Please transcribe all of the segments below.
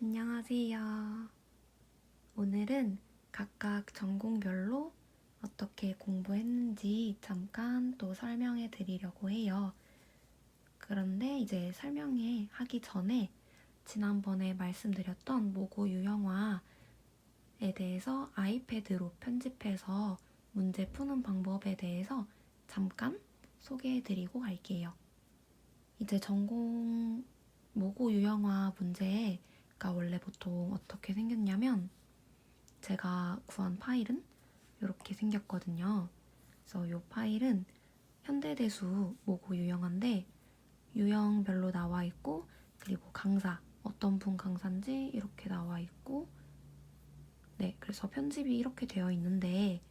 안녕하세요. 오늘은 각각 전공별로 어떻게 공부했는지 잠깐 또 설명해 드리려고 해요. 그런데 이제 설명해 하기 전에 지난번에 말씀드렸던 모고 유형화에 대해서 아이패드로 편집해서 문제 푸는 방법에 대해서 잠깐 소개해 드리고 갈게요. 이제 전공 모고 유형화 문제가 원래 보통 어떻게 생겼냐면 제가 구한 파일은 이렇게 생겼거든요. 그래서 이 파일은 현대대수 모고 유형화인데 유형별로 나와 있고 그리고 강사 어떤 분 강사인지 이렇게 나와 있고 네 그래서 편집이 이렇게 되어 있는데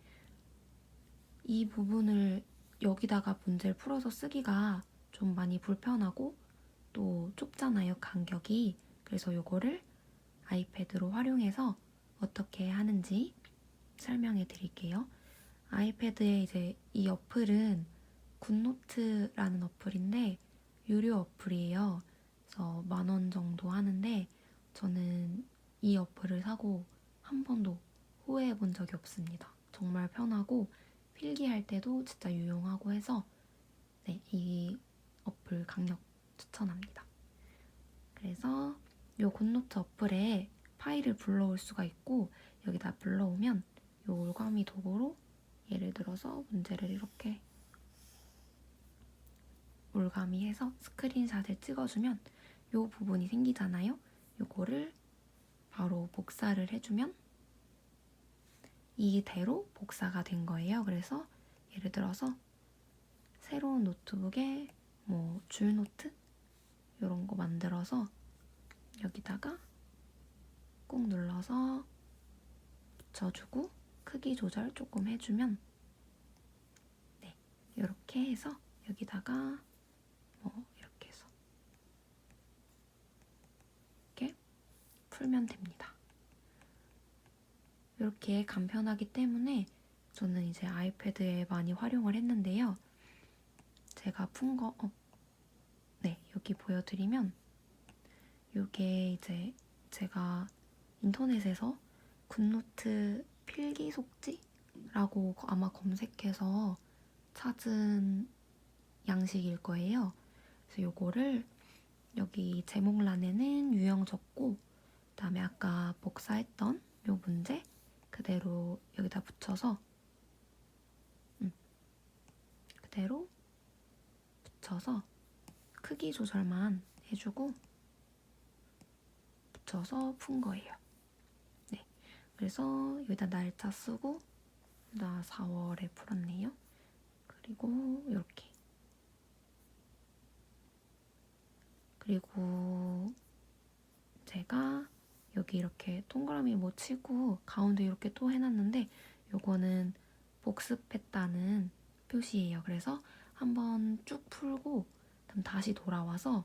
이 부분을 여기다가 문제를 풀어서 쓰기가 좀 많이 불편하고 또 좁잖아요, 간격이. 그래서 요거를 아이패드로 활용해서 어떻게 하는지 설명해 드릴게요. 아이패드에 이제 이 어플은 굿노트라는 어플인데 유료 어플이에요. 그래서 10,000원 정도 하는데 저는 이 어플을 사고 한 번도 후회해 본 적이 없습니다. 정말 편하고 필기할 때도 진짜 유용하고 해서 네, 이 어플 강력 추천합니다. 그래서 요 굿노트 어플에 파일을 불러올 수가 있고 여기다 불러오면 요 올가미 도구로 예를 들어서 문제를 이렇게 올가미해서 스크린샷을 찍어주면 요 부분이 생기잖아요. 요거를 바로 복사를 해주면 이대로 복사가 된 거예요. 그래서 예를 들어서 새로운 노트북에 뭐 줄노트 이런 거 만들어서 여기다가 꾹 눌러서 붙여주고 크기 조절 조금 해주면 네 이렇게 해서 여기다가 뭐 이렇게 해서 이렇게 풀면 됩니다. 이렇게 간편하기 때문에 저는 이제 아이패드에 많이 활용을 했는데요. 제가 푼 거, 네, 여기 보여드리면 이게 이제 제가 인터넷에서 굿노트 필기 속지라고 아마 검색해서 찾은 양식일 거예요. 그래서 요거를 여기 제목란에는 유형 적고 그다음에 아까 복사했던 요 문제 그대로 여기다 붙여서 그대로 붙여서 크기 조절만 해주고 붙여서 푼 거예요. 네, 그래서 여기다 날짜 쓰고 나 4월에 풀었네요. 그리고 이렇게 그리고 제가 여기 이렇게 동그라미 뭐 치고 가운데 이렇게 또 해놨는데 요거는 복습했다는 표시예요. 그래서 한번 쭉 풀고 그럼 다시 돌아와서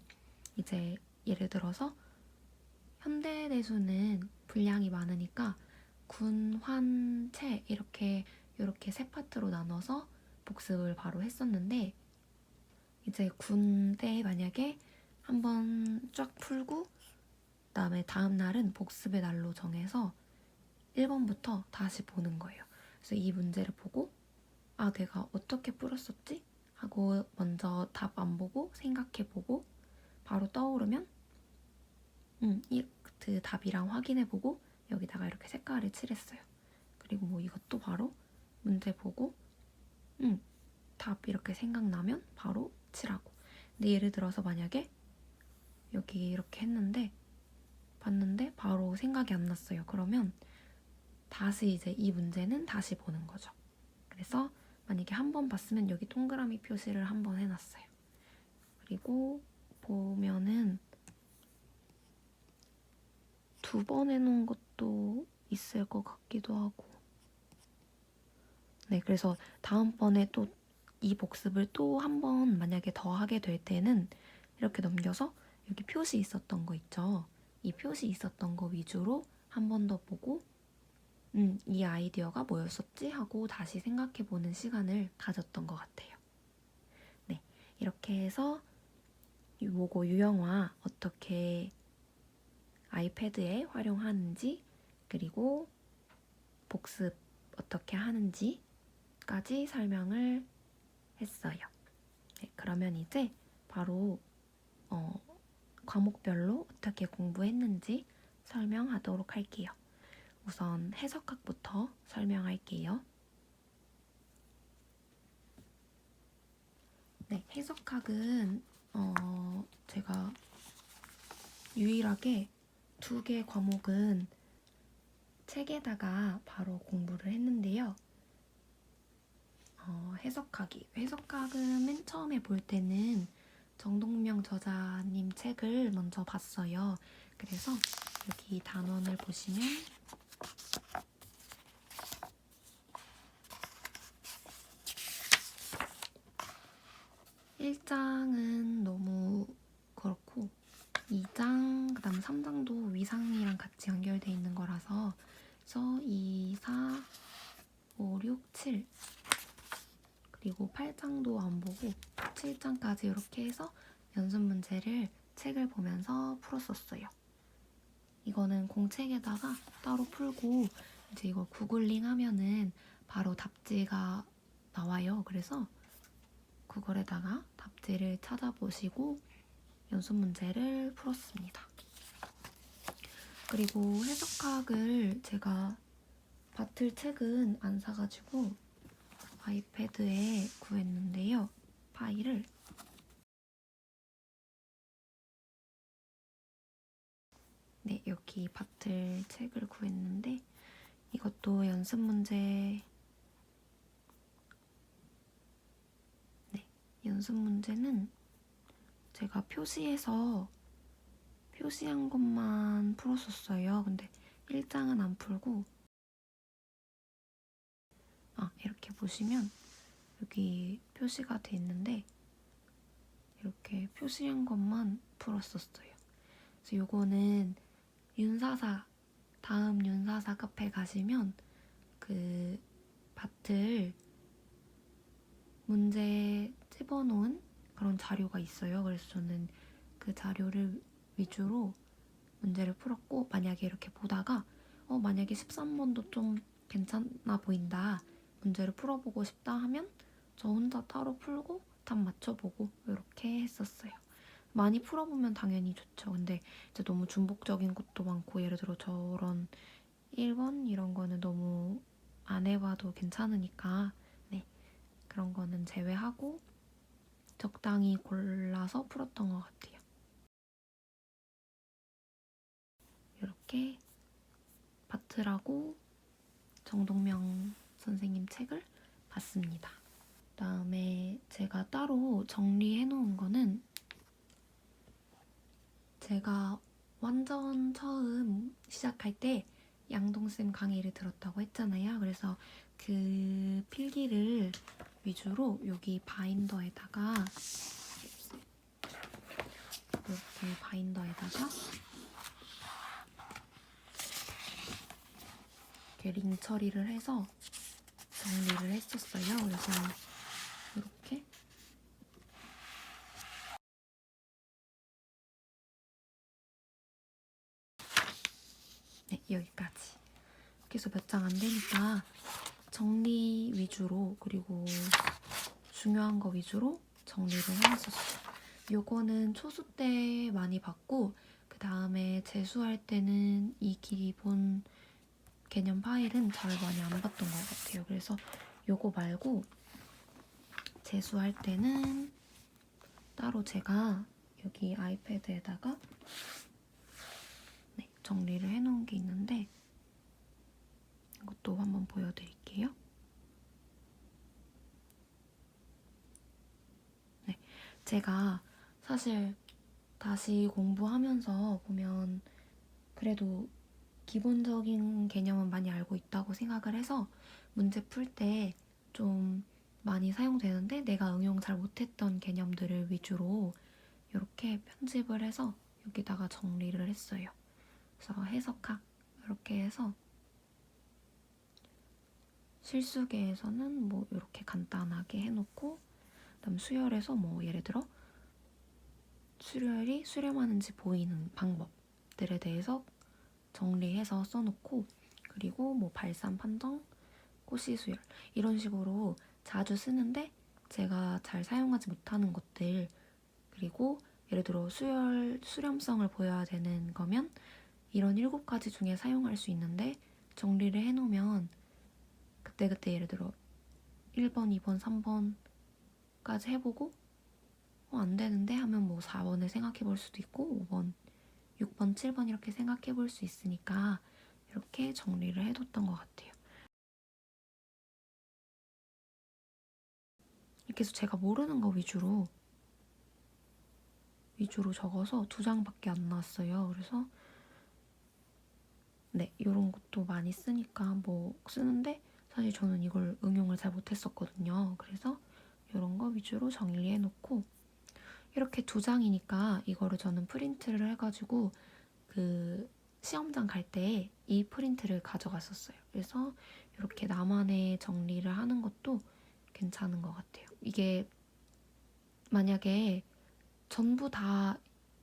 이제 예를 들어서 현대대수는 분량이 많으니까 군, 환, 채 이렇게 세 파트로 나눠서 복습을 바로 했었는데 이제 군대 만약에 한번 쫙 풀고 그다음에 다음 날은 복습의 날로 정해서 1번부터 다시 보는 거예요. 그래서 이 문제를 보고 아 내가 어떻게 풀었었지? 하고 먼저 답 안 보고 생각해보고 바로 떠오르면 그 답이랑 확인해보고 여기다가 이렇게 색깔을 칠했어요. 그리고 뭐 이것도 바로 문제 보고 답 이렇게 생각나면 바로 칠하고. 근데 예를 들어서 만약에 여기 이렇게 했는데 봤는데 바로 생각이 안 났어요. 그러면 다시 이제 이 문제는 다시 보는 거죠. 그래서 만약에 한 번 봤으면 여기 동그라미 표시를 한 번 해놨어요. 그리고 보면은 2번 해놓은 것도 있을 것 같기도 하고 네 그래서 다음번에 또 이 복습을 또 한 번 만약에 더 하게 될 때는 이렇게 넘겨서 여기 표시 있었던 거 있죠. 이 표시 있었던 거 위주로 한 번 더 보고 이 아이디어가 뭐였었지? 하고 다시 생각해보는 시간을 가졌던 것 같아요. 네, 이렇게 해서 모고 유형화 어떻게 아이패드에 활용하는지, 그리고 복습 어떻게 하는지까지 설명을 했어요. 네, 그러면 이제 바로 과목별로 어떻게 공부했는지 설명하도록 할게요. 우선 해석학부터 설명할게요. 네, 해석학은 제가 유일하게 2개 과목은 책에다가 바로 공부를 했는데요. 해석학은 맨 처음에 볼 때는 정동명 저자님 책을 먼저 봤어요. 그래서 여기 단원을 보시면 1장은 너무 그렇고 2장, 그 다음 3장도 위상이랑 같이 연결되어 있는 거라서 그래서 2, 4, 5, 6, 7 그리고 8장도 안 보고 7장까지 이렇게 해서 연습 문제를 책을 보면서 풀었었어요. 이거는 공책에다가 따로 풀고 이제 이걸 구글링 하면은 바로 답지가 나와요. 그래서 구글에다가 답지를 찾아보시고 연습 문제를 풀었습니다. 그리고 해석학을 제가 바틀 책은 안 사가지고 아이패드에 구했는데요. 파일을 네, 여기 바틀 책을 구했는데 이것도 연습 문제 네, 연습 문제는 제가 표시해서 표시한 것만 풀었었어요. 근데 1장은 안 풀고 이렇게 보시면 여기 표시가 돼 있는데 이렇게 표시한 것만 풀었었어요. 그래서 요거는 윤사사 다음 윤사사 카페 가시면 그 바틀 문제 집어놓은 그런 자료가 있어요. 그래서 저는 그 자료를 위주로 문제를 풀었고 만약에 이렇게 보다가 만약에 13번도 좀 괜찮아 보인다 문제를 풀어보고 싶다 하면 저 혼자 따로 풀고 답 맞춰보고 이렇게 했었어요. 많이 풀어보면 당연히 좋죠. 근데 이제 너무 중복적인 것도 많고 예를 들어 저런 1번 이런 거는 너무 안 해봐도 괜찮으니까 네, 그런 거는 제외하고 적당히 골라서 풀었던 것 같아요. 이렇게 바트라고 정동명 선생님 책을 봤습니다. 그다음에 제가 따로 정리해 놓은 거는 제가 완전 처음 시작할 때 양동쌤 강의를 들었다고 했잖아요. 그래서 그 필기를 위주로 여기 바인더에다가 이렇게 바인더에다가 이렇게 링 처리를 해서 정리를 했었어요. 그래서 이렇게 네, 여기까지. 이렇게 해서 몇 장 안 되니까 정리 위주로 그리고 중요한 거 위주로 정리를 해놨었어요. 요거는 초수 때 많이 봤고 그 다음에 재수할 때는 이 기본 개념 파일은 잘 많이 안 봤던 것 같아요. 그래서 요거 말고 재수할 때는 따로 제가 여기 아이패드에다가 네, 정리를 해놓은 게 있는데 이것도 한번 보여드릴게요. 네, 제가 사실 다시 공부하면서 보면 그래도 기본적인 개념은 많이 알고 있다고 생각을 해서 문제 풀 때 좀 많이 사용되는데 내가 응용 잘 못했던 개념들을 위주로 이렇게 편집을 해서 여기다가 정리를 했어요. 그래서 해석학 이렇게 해서 실수계에서는 뭐 이렇게 간단하게 해놓고 그다음 수열에서 뭐 예를 들어 수열이 수렴하는지 보이는 방법들에 대해서 정리해서 써놓고, 그리고 뭐 발산 판정, 꽃이 수열 이런 식으로 자주 쓰는데 제가 잘 사용하지 못하는 것들, 그리고 예를 들어 수렴성을 보여야 되는 거면 이런 7가지 중에 사용할 수 있는데 정리를 해놓으면 그때그때 예를 들어 1번, 2번, 3번까지 해보고 안 되는데 하면 뭐 4번을 생각해 볼 수도 있고 5번, 6번, 7번 이렇게 생각해 볼 수 있으니까 이렇게 정리를 해뒀던 것 같아요. 이렇게 해서 제가 모르는 거 위주로 적어서 2장밖에 안 나왔어요. 그래서 네, 이런 것도 많이 쓰니까 뭐 쓰는데 사실 저는 이걸 응용을 잘 못했었거든요. 그래서 이런 거 위주로 정리해놓고 이렇게 2장이니까 이거를 저는 프린트를 해가지고 그 시험장 갈 때 이 프린트를 가져갔었어요. 그래서 이렇게 나만의 정리를 하는 것도 괜찮은 것 같아요. 이게 만약에 전부 다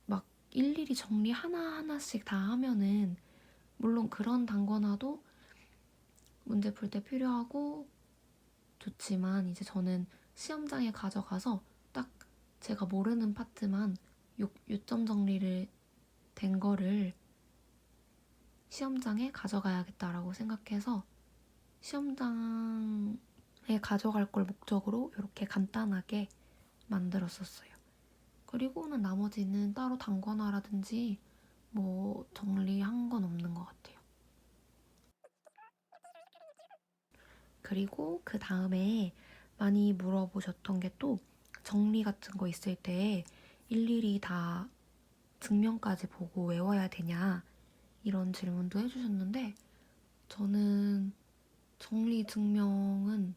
막 일일이 정리 하나하나씩 다 하면은 물론 그런 단권화도 문제 풀 때 필요하고 좋지만 이제 저는 시험장에 가져가서 딱 제가 모르는 파트만 요점 정리를 된 거를 시험장에 가져가야겠다라고 생각해서 시험장에 가져갈 걸 목적으로 이렇게 간단하게 만들었었어요. 그리고는 나머지는 따로 단권화라든지 뭐 정리한 건 없는 것 같아요. 그리고 그 다음에 많이 물어보셨던 게 또 정리 같은 거 있을 때 일일이 다 증명까지 보고 외워야 되냐 이런 질문도 해주셨는데 저는 정리 증명은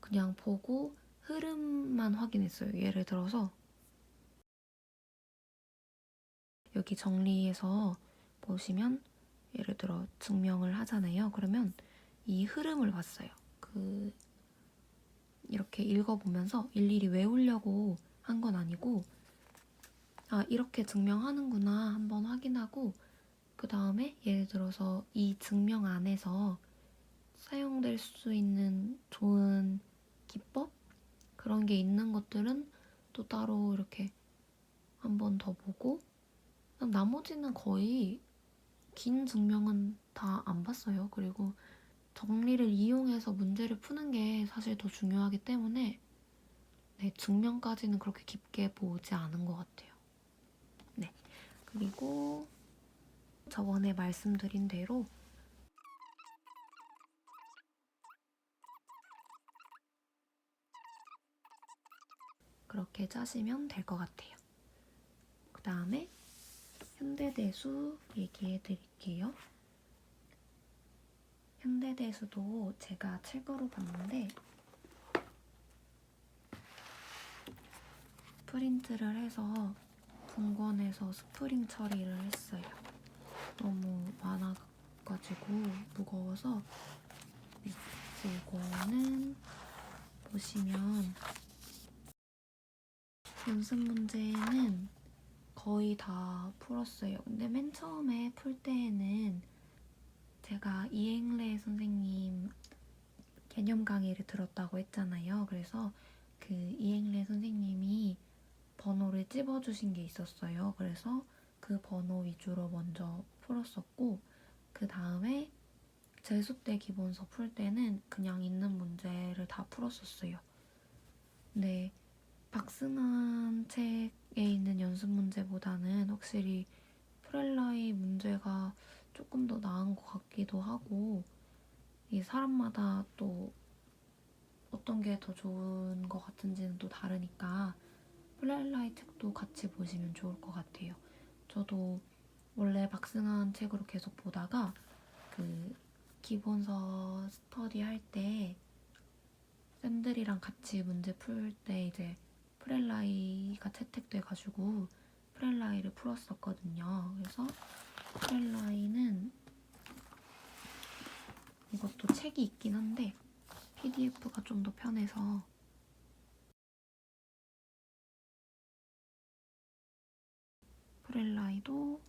그냥 보고 흐름만 확인했어요. 예를 들어서 여기 정리해서 보시면 예를 들어 증명을 하잖아요. 그러면 이 흐름을 봤어요. 이렇게 읽어보면서 일일이 외우려고 한 건 아니고 아 이렇게 증명하는구나 한번 확인하고 그 다음에 예를 들어서 이 증명 안에서 사용될 수 있는 좋은 기법? 그런 게 있는 것들은 또 따로 이렇게 한 번 더 보고 나머지는 거의 긴 증명은 다 안 봤어요. 그리고 정리를 이용해서 문제를 푸는 게 사실 더 중요하기 때문에 네, 증명까지는 그렇게 깊게 보지 않은 것 같아요. 네, 그리고 저번에 말씀드린 대로 그렇게 짜시면 될 것 같아요. 그 다음에 현대대수 얘기해 드릴게요. 현대대수도 제가 책으로 봤는데 프린트를 해서 분권해서 스프링 처리를 했어요. 너무 많아가지고 무거워서 이거는 보시면 연습 문제는 거의 다 풀었어요. 근데 맨 처음에 풀 때에는 제가 이행래 선생님 개념 강의를 들었다고 했잖아요. 그래서 그 이행래 선생님이 번호를 찝어주신 게 있었어요. 그래서 그 번호 위주로 먼저 풀었었고 그 다음에 재수때 기본서 풀 때는 그냥 있는 문제를 다 풀었었어요. 근데 박승환 책에 있는 연습 문제보다는 확실히 프렐라이 문제가 조금 더 나은 것 같기도 하고 이 사람마다 또 어떤 게 더 좋은 것 같은지는 또 다르니까 프렐라이 책도 같이 보시면 좋을 것 같아요. 저도 원래 박승환 책으로 계속 보다가 그 기본서 스터디 할 때 쌤들이랑 같이 문제 풀 때 이제 프렐라이가 채택돼가지고 프렐라이를 풀었었거든요. 그래서 프렐라이는 이것도 책이 있긴 한데 PDF가 좀 더 편해서 프렐라이도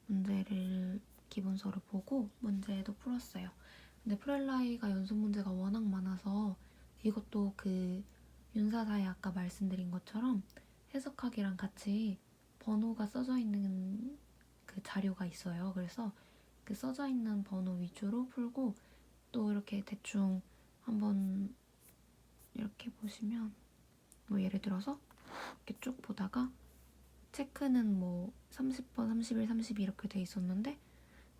문제를 기본서를 보고 문제도 풀었어요. 근데 프렐라이가 연습 문제가 워낙 많아서 이것도 그 윤사사에 아까 말씀드린 것처럼 해석하기랑 같이 번호가 써져 있는 그 자료가 있어요. 그래서 그 써져 있는 번호 위주로 풀고 또 이렇게 대충 한번 이렇게 보시면 뭐 예를 들어서 이렇게 쭉 보다가 체크는 뭐 30번, 31, 32 이렇게 돼 있었는데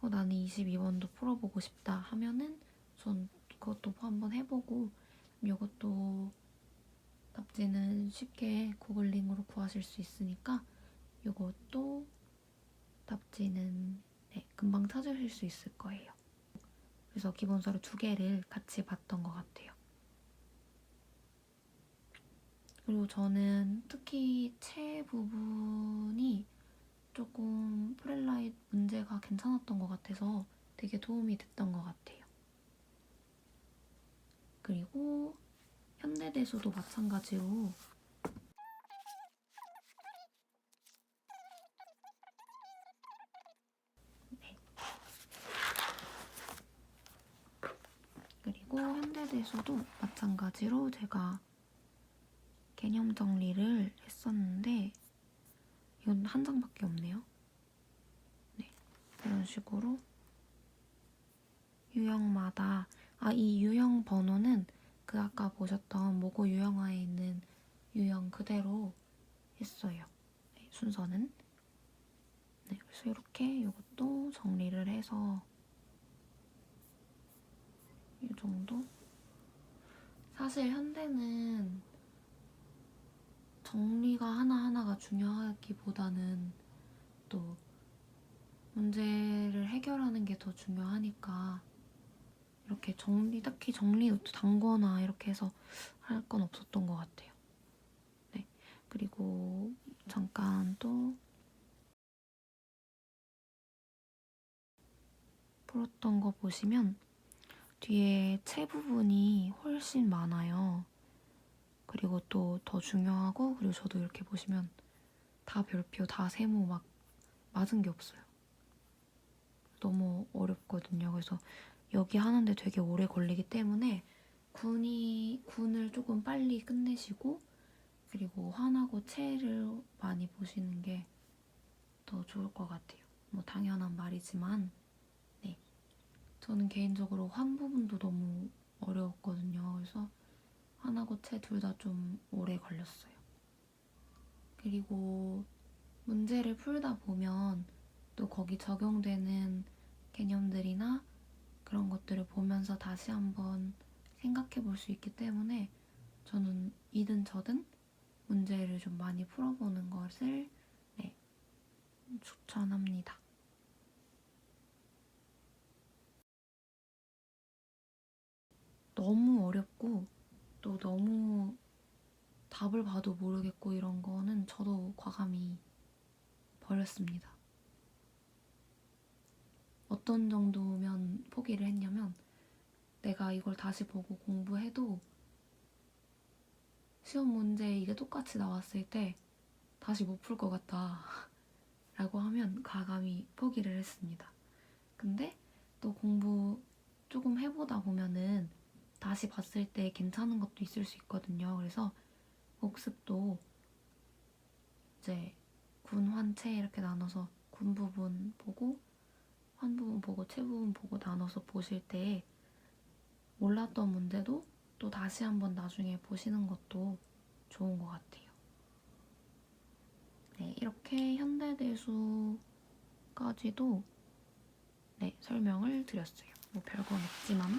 나는 22번도 풀어보고 싶다 하면은 전 그것도 한번 해보고 이것도 답지는 쉽게 구글링으로 구하실 수 있으니까 이것도 답지는 네, 금방 찾으실 수 있을 거예요. 그래서 기본서류 2개를 같이 봤던 것 같아요. 그리고 저는 특히 채 부분이 조금 프렐라이 문제가 괜찮았던 것 같아서 되게 도움이 됐던 것 같아요. 그리고 현대대수도 마찬가지로 네. 그리고 현대대수도 마찬가지로 제가 개념 정리를 했었는데 이건 한 장밖에 없네요. 네, 이런 식으로 유형마다 이 유형 번호는 그 아까 보셨던 모고 유형화에 있는 유형 그대로 했어요. 네, 순서는. 네, 그래서 이렇게 이것도 정리를 해서 이 정도? 사실 현대는 정리가 하나하나가 중요하기보다는 또 문제를 해결하는 게 더 중요하니까 이렇게 딱히 정리 노트 단거나 이렇게 해서 할 건 없었던 것 같아요. 네. 그리고 잠깐 또 풀었던 거 보시면 뒤에 채 부분이 훨씬 많아요. 그리고 또 더 중요하고 그리고 저도 이렇게 보시면 다 별표, 다 세모 막 맞은 게 없어요. 너무 어렵거든요. 그래서 여기 하는데 되게 오래 걸리기 때문에 군을 조금 빨리 끝내시고 그리고 환하고 채를 많이 보시는 게 더 좋을 것 같아요. 뭐 당연한 말이지만 네. 저는 개인적으로 환 부분도 너무 어려웠거든요. 그래서 환하고 채 둘 다 좀 오래 걸렸어요. 그리고 문제를 풀다 보면 또 거기 적용되는 개념들이나 그런 것들을 보면서 다시 한번 생각해 볼 수 있기 때문에 저는 이든 저든 문제를 좀 많이 풀어보는 것을 네, 추천합니다. 너무 어렵고 또 너무 답을 봐도 모르겠고 이런 거는 저도 과감히 버렸습니다. 어떤 정도면 포기를 했냐면 내가 이걸 다시 보고 공부해도 시험 문제 이게 똑같이 나왔을 때 다시 못 풀 것 같다 라고 하면 과감히 포기를 했습니다. 근데 또 공부 조금 해보다 보면은 다시 봤을 때 괜찮은 것도 있을 수 있거든요. 그래서 복습도 이제 군, 환, 채 이렇게 나눠서 군 부분 보고 환 부분 보고 채 부분 보고 나눠서 보실 때 몰랐던 문제도 또 다시 한번 나중에 보시는 것도 좋은 것 같아요. 네, 이렇게 현대대수까지도 네, 설명을 드렸어요. 뭐 별건 없지만